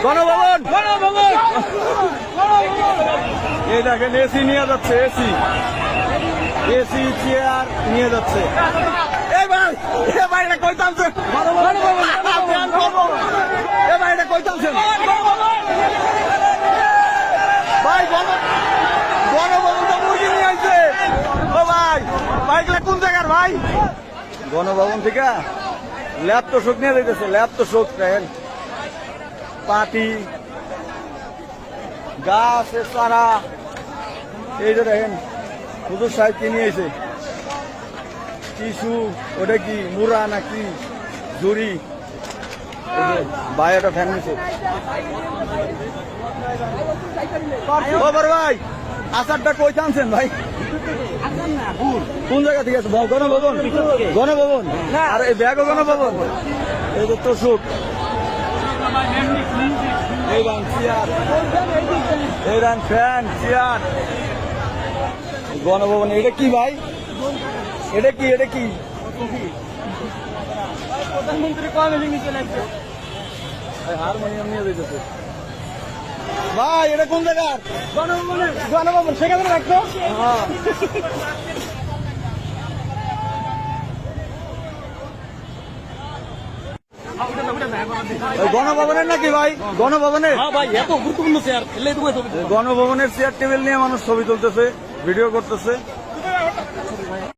গণভবন এই দেখেন এসি নিয়ে যাচ্ছে, এসি এসি চেয়ার নিয়ে যাচ্ছে। এই ভাই এটা কই টানছেন? এই ভাই এটা কই টানছেন ভাই? গণভবন তো মুরগি নিয়ে আসছে। ও ভাই বাইকলা কোন জায়গার ভাই? গণভবন থেকে ল্যাব তো শোক নিয়ে যাইতেছে, ল্যাব তো শোক দেখেন, পাটি গাছ চারা এই যে দেখেন হুজুর সাহেব কি নিয়ে এসে টিসু, ওটা কি মুরা নাকি জুড়ি, ভাই একটা ফ্যান নিছে। ও বড় ভাই আচারটা কই টানছেন ভাই? কোন জায়গা থেকে আছে? গণভবন, গণভবন আর এই ব্যাগও গণভবন। এই যে তোষক, এই রান চেয়ার, এই রান ফ্যান চেয়ার, গণভবন। এটা কি ভাই? এটা কি? এটা কি? প্রধানমন্ত্রী হারমোনিয়াম নিয়ে যেতেছে ভাই। এটা কোন জায়গার? গণভবন সেখানে রাখতো। গণভবনের নাকি ভাই? গণভবনের ভাই এত গুরুত্বপূর্ণ চেয়ার, গণভবনের চেয়ার টেবিল নিয়ে মানুষ ছবি তুলতেছে, ভিডিও করতেছে।